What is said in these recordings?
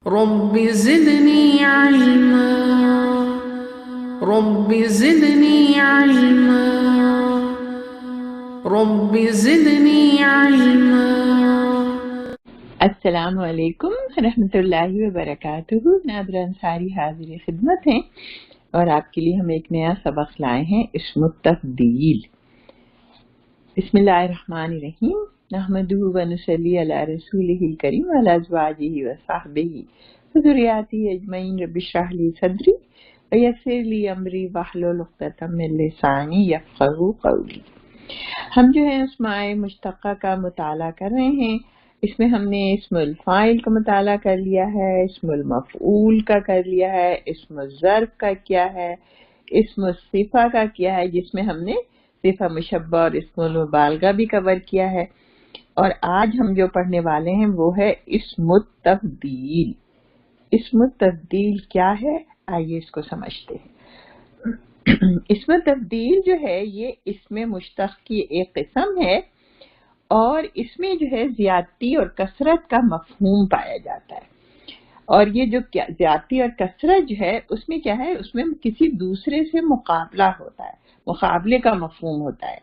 رب زدني علما رب زدني علما رب زدني علما. السلام علیکم ورحمۃ اللہ وبرکاتہ. نادرہ انصاری حاضر خدمت ہیں اور آپ کے لیے ہم ایک نیا سبق لائے ہیں، اسم التفضیل. بسم اللہ الرحمن الرحیم. نحمدہ ونصلی علی رسولہ الکریم وعلی ازواجہ وصحبہ وذریاتہ اجمعین. رب اشرح لی صدری ویسر لی امری واحلل عقدۃ من لسانی یفقہوا قولی. ہم جو ہے اسماء مشتقہ کا مطالعہ کر رہے ہیں. اس میں ہم نے اسم الفاعل کا مطالعہ کر لیا ہے، اسم المفعول کا کر لیا ہے، اسم الظرف کا کیا ہے، اسم الصفہ کا کیا ہے جس میں ہم نے صفہ مشبہ اور اسم المبالغہ بھی کور کیا ہے. اور آج ہم جو پڑھنے والے ہیں وہ ہے اسم التفضیل. اسم التفضیل کیا ہے، آئیے اس کو سمجھتے ہیں. اسم التفضیل جو ہے یہ اسم مشتق کی ایک قسم ہے اور اس میں جو ہے زیادتی اور کثرت کا مفہوم پایا جاتا ہے. اور یہ جو زیادتی اور کثرت جو ہے اس میں کیا ہے، اس میں کسی دوسرے سے مقابلہ ہوتا ہے، مقابلے کا مفہوم ہوتا ہے.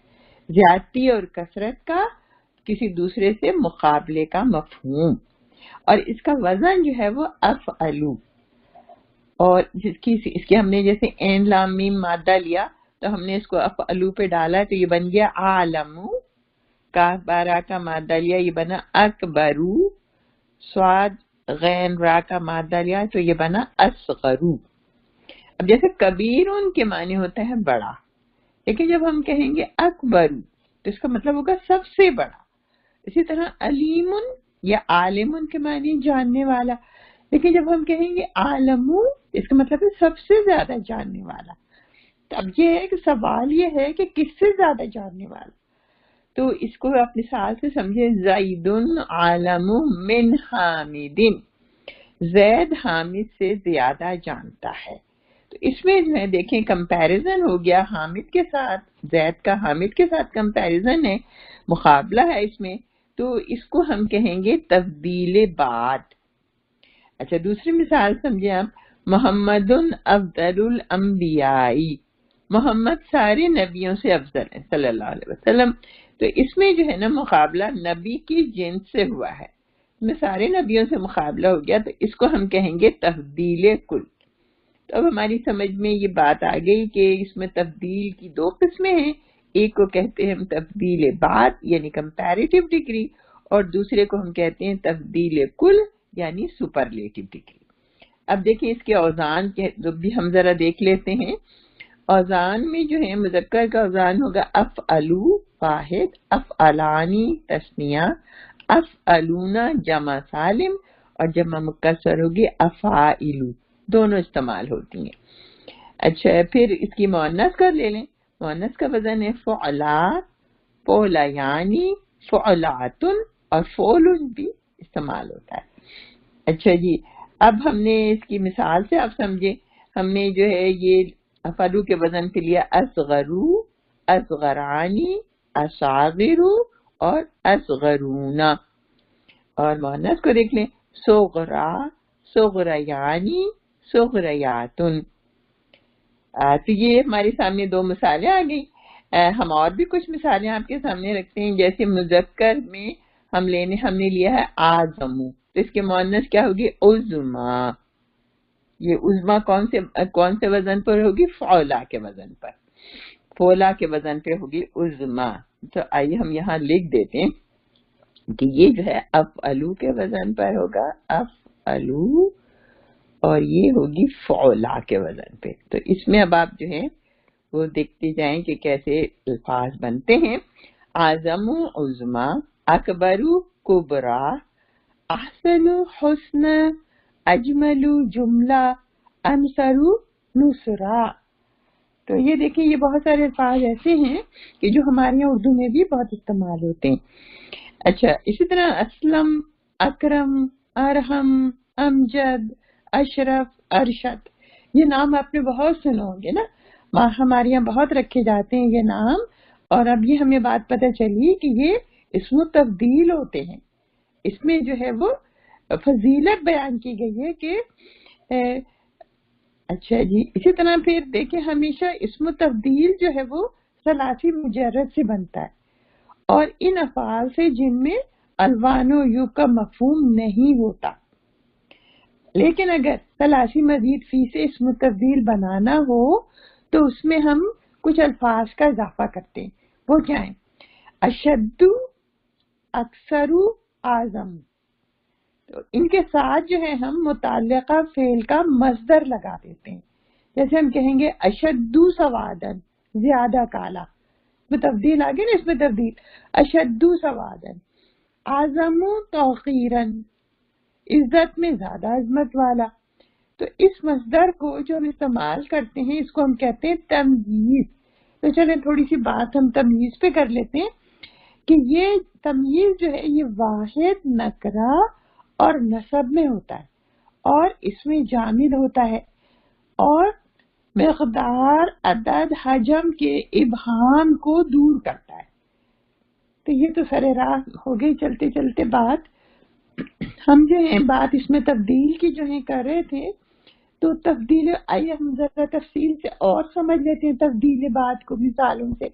زیادتی اور کثرت کا کسی دوسرے سے مقابلے کا مفہوم. اور اس کا وزن جو ہے وہ افعلو، اور اس کی ہم نے جیسے عین لام میم مادہ لیا تو ہم نے اس کو افعلو پہ ڈالا تو یہ بن گیا عالمو. کاف بارا کا مادہ لیا یہ بنا اکبرو. سواد غین را کا مادہ لیا تو یہ بنا اصغرو. اب جیسے کبیرون کے معنی ہوتا ہے بڑا، لیکن جب ہم کہیں گے اکبرو تو اس کا مطلب ہوگا سب سے بڑا. اسی طرح علیمن یا عالمن کے معنی جاننے والا، لیکن جب ہم کہیں گے عالمو اس کا مطلب ہے سب سے زیادہ جاننے والا. تو اب یہ ہے کہ سوال یہ ہے کہ کس سے زیادہ جاننے والا. تو اس کو آپ مثال سے سمجھے، زیدن عالم من حامدن، زید حامد سے زیادہ جانتا ہے. تو اس میں جو ہے دیکھیں کمپیریزن ہو گیا حامد کے ساتھ، زید کا حامد کے ساتھ کمپیریزن ہے، مقابلہ ہے اس میں. تو اس کو ہم کہیں گے تفضیل بعد. اچھا دوسری مثال سمجھے آپ، محمد افضل الانبیاء، محمد سارے نبیوں سے افضل ہے صلی اللہ علیہ وسلم. تو اس میں جو ہے نا مقابلہ نبی کی جنس سے ہوا ہے، میں سارے نبیوں سے مقابلہ ہو گیا، تو اس کو ہم کہیں گے تفضیل کل. تو اب ہماری سمجھ میں یہ بات آ گئی کہ اس میں تفضیل کی دو قسمیں ہیں. ایک کو کہتے ہیں ہم تفضیل بعد یعنی کمپیریٹیو ڈگری، اور دوسرے کو ہم کہتے ہیں تفضیل کل یعنی سپرلیٹو ڈگری. اب دیکھیں اس کے اوزان جو بھی ہم ذرا دیکھ لیتے ہیں. اوزان میں جو ہے مذکر کا اوزان ہوگا افعلو واحد، افعلانی تثنیہ، افعلونا جمع سالم، اور جمع مکسر ہوگی افعائلو، دونوں استعمال ہوتی ہیں. اچھا پھر اس کی مؤنث کر لے لیں. مؤنث کا وزن ہے فعلات، فعلیانی، فعلاتن، اور فعلن بھی استعمال ہوتا ہے. اچھا جی اب ہم نے اس کی مثال سے آپ سمجھے، ہم نے جو ہے یہ افعلو کے وزن پہ لیا اصغرو، اصغرانی، اصاغرو اور اصغرونا. اور مؤنث کو دیکھ لیں، صغرا، صغریانی، صغریاتن. تو یہ ہمارے سامنے دو مثالیں آ گئی. ہم اور بھی کچھ مثالیں آپ کے سامنے رکھتے ہیں. جیسے مذکر میں ہم نے لیا ہے آزمو، تو اس کے مؤنث کیا ہوگی عظما. یہ عظما کون سے وزن پر ہوگی، فعلا کے وزن پر، فولا کے وزن پہ ہوگی عظما. تو آئیے ہم یہاں لکھ دیتے ہیں کہ یہ جو ہے افعلو کے وزن پر ہوگا افعلو، اور یہ ہوگی فعلا کے وزن پہ. تو اس میں اب آپ جو ہے وہ دیکھتے جائیں کہ کیسے الفاظ بنتے ہیں. اعظم عظما، اکبر کبرا، احسن حسن، اجمل جملہ، انصر نصرا. تو یہ دیکھیں یہ بہت سارے الفاظ ایسے ہیں کہ جو ہمارے یہاں اردو میں بھی بہت استعمال ہوتے ہیں. اچھا اسی طرح اسلم، اکرم، ارحم، امجد، اشرف، ارشد، یہ نام آپ نے بہت سنے ہوں گے نا، ہمارے یہاں بہت رکھے جاتے ہیں یہ نام. اور اب یہ ہمیں بات پتہ چلی کہ یہ اسم تبدیل ہوتے ہیں. اس میں جو ہے وہ فضیلت بیان کی گئی ہے کہ اچھا جی. اسی طرح پھر دیکھیں ہمیشہ اسم تبدیل جو ہے وہ ثلاثی مجرد سے بنتا ہے اور ان افعال سے جن میں الوان و یو کا مفہوم نہیں ہوتا. لیکن اگر ثلاثی مزید فی سے اسم تبدیل بنانا ہو تو اس میں ہم کچھ الفاظ کا اضافہ کرتے ہیں. وہ کیا ہیں؟ اشد، اکثر، اعظم. تو ان کے ساتھ جو ہے ہم متعلقہ فعل کا مصدر لگا دیتے ہیں. جیسے ہم کہیں گے اشد سوادن، زیادہ کالا. میں تبدیل آگے نا، اس میں تبدیل. اشد سوادن، اعظم توقیرن، عزت میں زیادہ عظمت والا. تو اس مصدر کو جو ہم استعمال کرتے ہیں اس کو ہم کہتے ہیں تمییز. تو چلیں تھوڑی سی بات ہم تمییز پہ کر لیتے ہیں کہ یہ تمییز جو ہے یہ واحد، نکرہ اور نسب میں ہوتا ہے اور اس میں جامد ہوتا ہے اور مقدار، عدد، حجم کے ابہام کو دور کرتا ہے. تو یہ تو سر راہ ہو گئی چلتے چلتے بات. ہم جو ہے بات اس میں تبدیل کی جو ہے کر رہے تھے. تو تبدیل، آئیے ہم ذرا تفصیل سے اور سمجھ لیتے ہیں تبدیل بات کو مثالوں سے.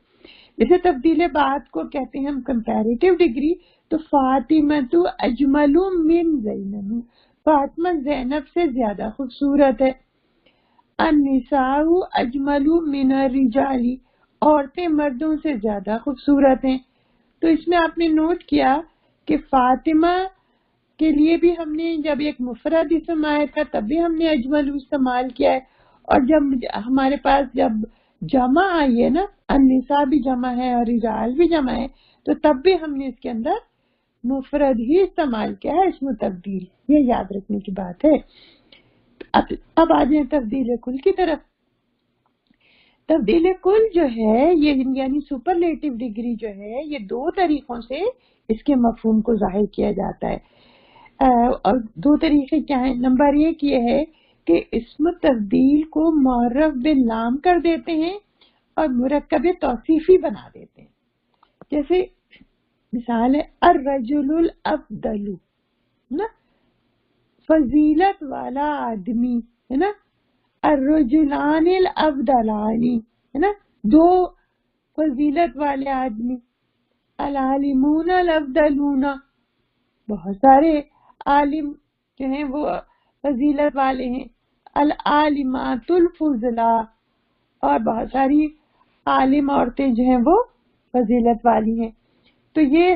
جیسے تبدیل بات کو کہتے ہیں ہم کمپیریٹیو ڈگری. تو فاطمہ تو اجمل من زینب، فاطمہ زینب سے زیادہ خوبصورت ہے. النساء اجمل من الرجال، عورتیں مردوں سے زیادہ خوبصورت ہیں. تو اس میں آپ نے نوٹ کیا کہ فاطمہ کے لیے بھی ہم نے جب ایک مفرد اسم آیا تھا تب بھی ہم نے اجمل استعمال کیا ہے، اور جب ہمارے پاس جب جمع آئی ہے نا، النساء بھی جمع ہے اور رجال بھی جمع ہے، تو تب بھی ہم نے اس کے اندر مفرد ہی استعمال کیا ہے اسم تبدیل. یہ یاد رکھنے کی بات ہے. اب آ جائیں تبدیل کل کی طرف. تبدیل کل جو ہے یہ یعنی سپرلیٹو ڈگری جو ہے یہ دو طریقوں سے اس کے مفہوم کو ظاہر کیا جاتا ہے. اور دو طریقے کیا ہیں؟ نمبر ایک یہ ہے کہ اسم تبدیل کو معرف باللام کر دیتے ہیں اور مرکب توصیفی بنا دیتے ہیں. جیسے مثال ہے الرجل الافضل، نا، فضیلت والا آدمی ہے نا. الرجلان الافضلان ہے نا، دو فضیلت والے آدمی. العالمون الافضلون، بہت سارے عالم جو ہیں وہ فضیلت والے ہیں. العالمات الفضلا، اور بہت ساری عالم عورتیں جو ہیں وہ فضیلت والی ہیں. تو یہ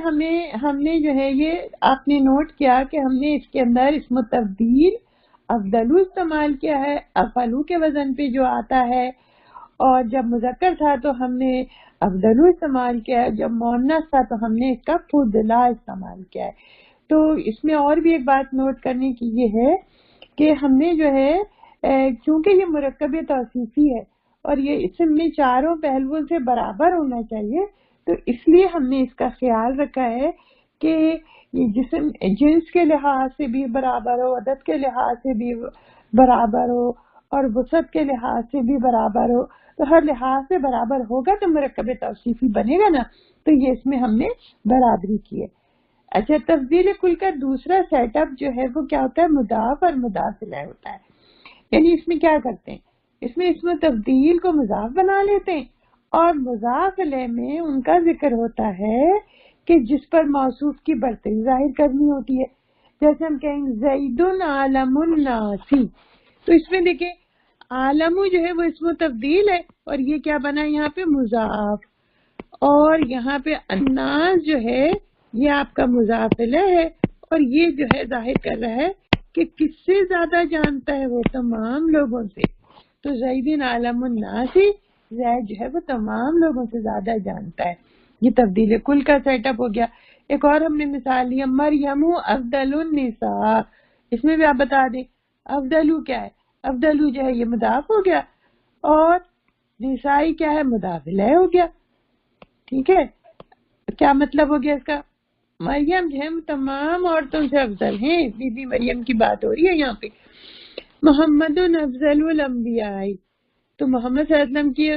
ہم نے جو ہے یہ آپ نے نوٹ کیا کہ ہم نے اس کے اندر اسم تبدیل افضلو استعمال کیا ہے، افعلو کے وزن پہ جو آتا ہے. اور جب مذکر تھا تو ہم نے افضلو استعمال کیا ہے، جب مؤنث تھا تو ہم نے اس کا فضلا استعمال کیا ہے. تو اس میں اور بھی ایک بات نوٹ کرنے کی یہ ہے کہ ہم نے جو ہے چونکہ یہ مرکب توصیفی ہے اور یہ اسم میں چاروں پہلوؤں سے برابر ہونا چاہیے، تو اس لیے ہم نے اس کا خیال رکھا ہے کہ یہ جسم جنس کے لحاظ سے بھی برابر ہو، عدد کے لحاظ سے بھی برابر ہو اور وسعت کے لحاظ سے بھی برابر ہو. تو ہر لحاظ سے برابر ہوگا تو مرکب توصیفی بنے گا نا. تو یہ اس میں ہم نے برابری کی ہے. اچھا، تفضیل کل کا دوسرا سیٹ اپ جو ہے وہ کیا ہوتا ہے؟ مضاف اور مضاف الیہ ہوتا ہے. یعنی اس میں کیا کرتے ہیں؟ اس میں تبدیل کو مضاف بنا لیتے ہیں اور مضاف الیہ میں ان کا ذکر ہوتا ہے کہ جس پر موصوف کی برتری ظاہر کرنی ہوتی ہے. جیسے ہم کہیں گے زید عالم الناس، تو اس میں دیکھیں عالم جو ہے وہ اسم تبدیل ہے اور یہ کیا بنا یہاں پہ؟ مضاف. اور یہاں پہ الناس جو ہے یہ آپ کا مضاف الیہ ہے اور یہ جو ہے ظاہر کر رہا ہے کہ کس سے زیادہ جانتا ہے؟ وہ تمام لوگوں سے. تو زید عالم الناس، زید جو ہے وہ تمام لوگوں سے زیادہ جانتا ہے. یہ تبدیل کل کا سیٹ اپ ہو گیا. ایک اور ہم نے مثال لیا مریم افضل النساء. اس میں بھی آپ بتا دیں افضل کیا ہے؟ افضل جو ہے یہ مضاف ہو گیا اور نسائی کیا ہے؟ مضاف الیہ ہو گیا. ٹھیک ہے، کیا مطلب ہو گیا اس کا؟ مریم جو ہے تمام عورتوں سے افضل ہیں. بی بی مریم کی بات ہو رہی ہے یہاں پہ. محمد افضل الانبیاء، تو محمد صلی اللہ علیہ وسلم کی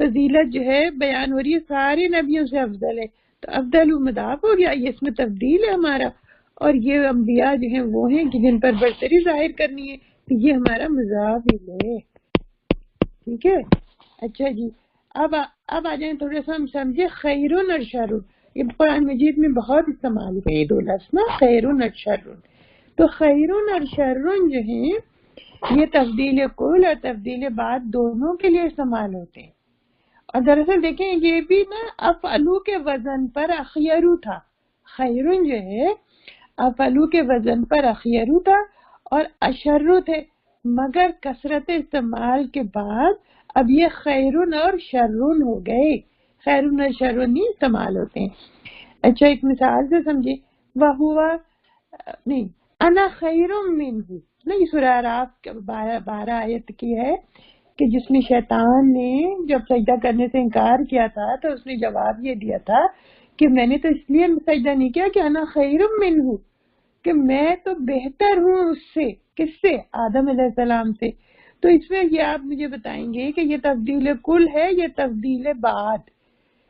فضیلت جو ہے بیان ہو رہی ہے، سارے نبیوں سے افضل ہے. تو افضل مضاف ہو گیا، یہ اس میں تبدیل ہے ہمارا. اور یہ انبیاء جو ہیں وہ ہیں کہ جن پر برتری ظاہر کرنی ہے، تو یہ ہمارا مضاف ہے، ٹھیک ہے۔ اچھا جی، اب آ جائیں تھوڑا سا ہم سمجھے خیرون اور شرون۔ یہ قرآن مجید میں بہت استعمال ہوئے یہ دو لفظ نا، خیرون اور شرون۔ تو خیرون اور شرون جو ہیں یہ تفضیل کل اور تفضیل بعد دونوں کے لیے استعمال ہوتے ہیں۔ اور دراصل دیکھیں یہ بھی نا افعلو کے وزن پر اخیرو تھا، خیرون جو ہے افعلو کے وزن پر اخیرو تھا اور اشرو تھے، مگر کثرت استعمال کے بعد اب یہ خیرون اور شرون ہو گئے، خیرون اور شرون ہی استعمال ہوتے ہیں۔ اچھا ایک مثال سے سمجھے، وہوا نہیں انا خیر منہ، نہیں سورہ اعراف 12 آیت کی ہے کہ جس میں شیطان نے جب سجدہ کرنے سے انکار کیا تھا تو اس نے جواب یہ دیا تھا کہ میں نے تو اس لیے سجدہ نہیں کیا کہ انا خیر منہ، کہ میں تو بہتر ہوں اس سے، کس سے؟ آدم علیہ السلام سے۔ تو اس میں یہ آپ مجھے بتائیں گے کہ یہ تفضیل کل ہے یہ تفضیل بعد؟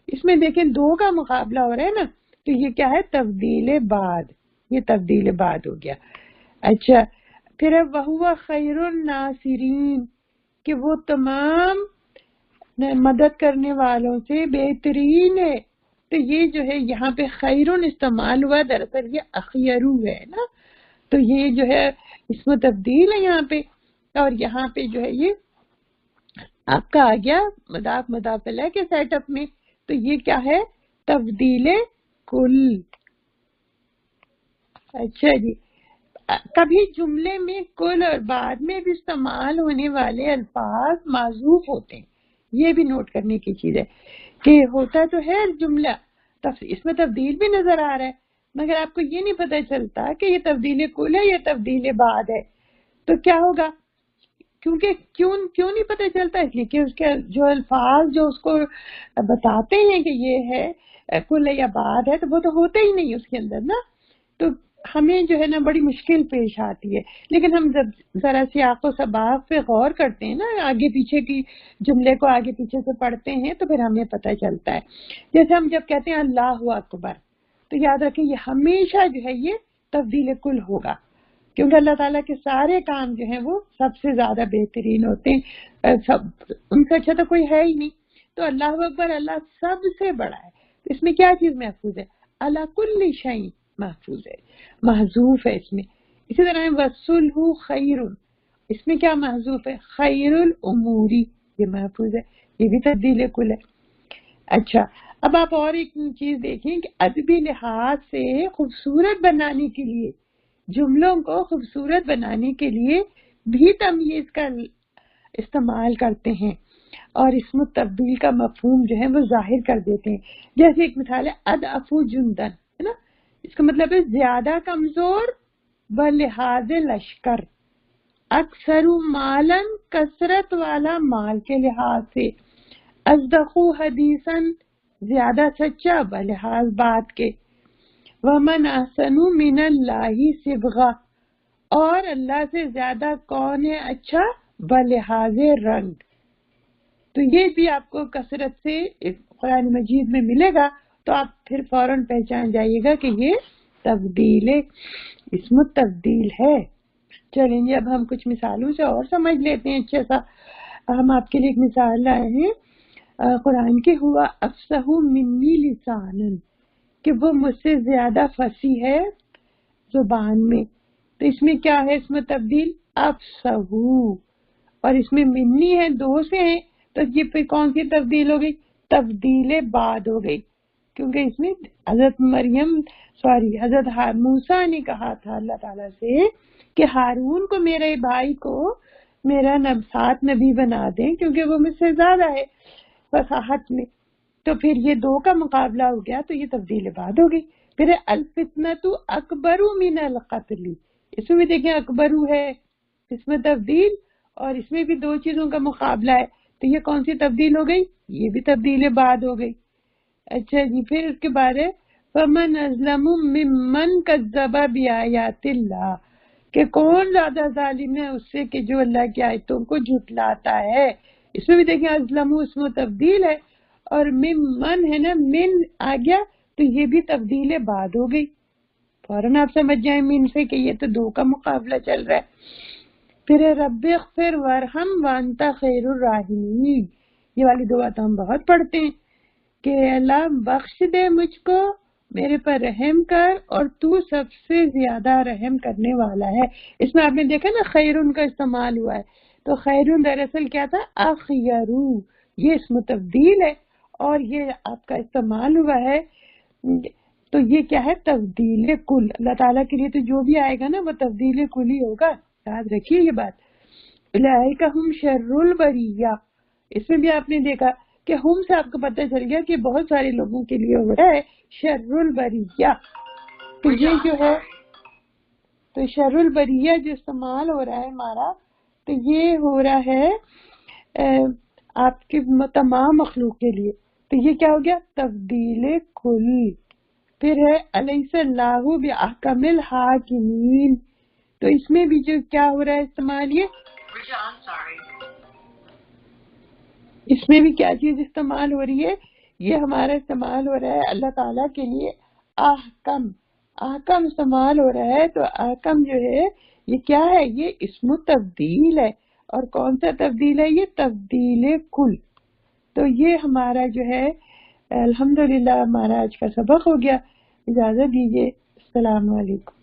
اس میں دیکھیں دو کا مقابلہ ہو رہا ہے نا، تو یہ کیا ہے؟ تفضیل بعد، یہ تفضیل بعد ہو گیا۔ اچھا پھر اب وہو خیر الناصرین، کہ وہ تمام مدد کرنے والوں سے بہترین ہے۔ تو یہ جو ہے یہاں پہ خیرون استعمال ہوا، دراصل یہ اخیرو ہے نا، تو یہ جو ہے اس میں تبدیل ہے یہاں پہ، اور یہاں پہ جو ہے یہ آپ کا آ گیا مضاف مضاف الیہ کے سیٹ اپ میں، تو یہ کیا ہے؟ تبدیل کل۔ اچھا جی، کبھی جملے میں کل اور بعد میں بھی استعمال ہونے والے الفاظ معذوف ہوتے ہیں، یہ بھی نوٹ کرنے کی چیز ہے کہ ہوتا تو ہے جملہ اس میں تبدیل بھی نظر آ رہا ہے، مگر آپ کو یہ نہیں پتہ چلتا کہ یہ تبدیل کل ہے یا تبدیل بعد ہے، تو کیا ہوگا؟ کیونکہ کیوں نہیں پتہ چلتا؟ اس لیے کہ اس کے جو الفاظ جو اس کو بتاتے ہیں کہ یہ ہے کل ہے یا بعد ہے، تو وہ تو ہوتے ہی نہیں اس کے اندر نا، تو ہمیں جو ہے نا بڑی مشکل پیش آتی ہے۔ لیکن ہم جب ذرا سیاق و سباق پہ غور کرتے ہیں نا، آگے پیچھے کی جملے کو آگے پیچھے سے پڑھتے ہیں تو پھر ہمیں پتہ چلتا ہے۔ جیسے ہم جب کہتے ہیں اللہ اکبر، تو یاد رکھیں یہ ہمیشہ جو ہے یہ تفضیل کل ہوگا، کیونکہ اللہ تعالیٰ کے سارے کام جو ہیں وہ سب سے زیادہ بہترین ہوتے ہیں، ان سے اچھا تو کوئی ہے ہی نہیں، تو اللہ اکبر، اللہ سب سے بڑا ہے۔ اس میں کیا چیز محفوظ ہے؟ اللہ کل شیء محفوظ ہے، محذوف ہے اس میں۔ اسی طرح وَصُلْحُ خَيْرٌ، اس میں کیا محذوف ہے؟ خیر الاموری، یہ محفوظ ہے، یہ بھی تبدیل کل ہے۔ اچھا اب آپ اور ایک چیز دیکھیں کہ ادبی لحاظ سے خوبصورت بنانے کے لیے، جملوں کو خوبصورت بنانے کے لیے بھی تمییز کا استعمال کرتے ہیں اور اسم تبدیل کا مفہوم جو ہے وہ ظاہر کر دیتے ہیں۔ جیسے ایک مثال ہے اضعف جندن، ہے نا، اس کا مطلب ہے زیادہ کمزور، بلحاظ لشکر، اکثر مالن، کثرت والا مال کے لحاظ سے، اصدق حدیثاً، زیادہ سچا بلحاظ بات کے، ومن احسن من اللہ صبغہ، اور اللہ سے زیادہ کون ہے اچھا بلحاظ رنگ۔ تو یہ بھی آپ کو کثرت سے قرآن مجید میں ملے گا، تو آپ پھر فوراً پہچان جائیے گا کہ یہ تبدیل اسم تبدیل ہے۔ چلیں جی اب ہم کچھ مثالوں سے اور سمجھ لیتے ہیں اچھا سا۔ ہم آپ کے لیے ایک مثال لائے ہیں قرآن کے، ہوا افصح منی لسانا، کہ وہ مجھ سے زیادہ فصیح ہے زبان میں۔ تو اس میں کیا ہے؟ اس میں تبدیل افصح، اور اس میں منی ہے، دو سے ہیں، تو یہ پہ کون سی تبدیل ہو گئی؟ تبدیل بعد ہو گئی، کیونکہ اس میں حضرت موسیٰ نے کہا تھا اللہ تعالیٰ سے کہ ہارون کو، میرے بھائی کو میرا ساتھ نبی بنا دیں کیونکہ وہ مجھ سے زیادہ ہے فصاحت میں۔ تو پھر یہ دو کا مقابلہ ہو گیا، تو یہ تبدیل بعد ہو گئی۔ پھر الفتنۃ اکبر من القتل، اس میں بھی دیکھیں اکبر ہے، اس میں تبدیل، اور اس میں بھی دو چیزوں کا مقابلہ ہے، تو یہ کون سی تبدیل ہو گئی؟ یہ بھی تبدیل بعد ہو گئی۔ اچھا جی، پھر اس کے بعد ہے فمن اظلم ممن کذب بآیات اللہ، کہ کون زیادہ ظالم ہے اس سے کہ جو اللہ کی آیتوں کو جھٹلاتا ہے۔ اس میں بھی دیکھیں اظلم اس میں تبدیل ہے، اور ممن ہے نا، من آ گیا تو یہ بھی تبدیل بعد ہو گئی۔ فوراً آپ سمجھ جائیں من سے کہ یہ تو دو کا مقابلہ چل رہا ہے۔ پھر رب اغفر ورحم وانت خیر الراحمین، یہ والی دعا تو ہم بہت پڑھتے ہیں کہ اللہ بخش دے مجھ کو، میرے پر رحم کر، اور تو سب سے زیادہ رحم کرنے والا ہے۔ اس میں آپ نے دیکھا نا خیرن کا استعمال ہوا ہے، تو خیرن دراصل کیا تھا؟ اخیرو، یہ اسم تبدیل ہے، اور یہ آپ کا استعمال ہوا ہے، تو یہ کیا ہے؟ تبدیل کل۔ اللہ تعالیٰ کے لیے تو جو بھی آئے گا نا وہ تبدیل کل ہی ہوگا، یاد رکھیے یہ بات۔ اولئک ہم شر البریہ، اس میں بھی آپ نے دیکھا کہ ہم سے آپ کو پتہ چل گیا کہ بہت سارے لوگوں کے لیے ہو رہا ہے شر البریہ۔ تو یہ جو ہے، تو شر البریہ جو استعمال ہو رہا ہے ہمارا، تو یہ ہو رہا ہے آپ کے تمام مخلوق کے لیے۔ تو یہ کیا ہو گیا؟ تبدیل کل۔ پھر ہے الیس اللہ باحکم الحاکمین، تو اس میں بھی جو کیا ہو رہا ہے استعمال، یہ اس میں بھی کیا چیز استعمال ہو رہی ہے؟ یہ ہمارا استعمال ہو رہا ہے اللہ تعالیٰ کے لیے احکم، احکم استعمال ہو رہا ہے۔ تو احکم جو ہے یہ کیا ہے؟ یہ اسم تبدیل ہے، اور کون سا تبدیل ہے؟ یہ تبدیل کل۔ تو یہ ہمارا جو ہے الحمدللہ ہمارا آج کا سبق ہو گیا۔ اجازت دیجیے، السلام علیکم۔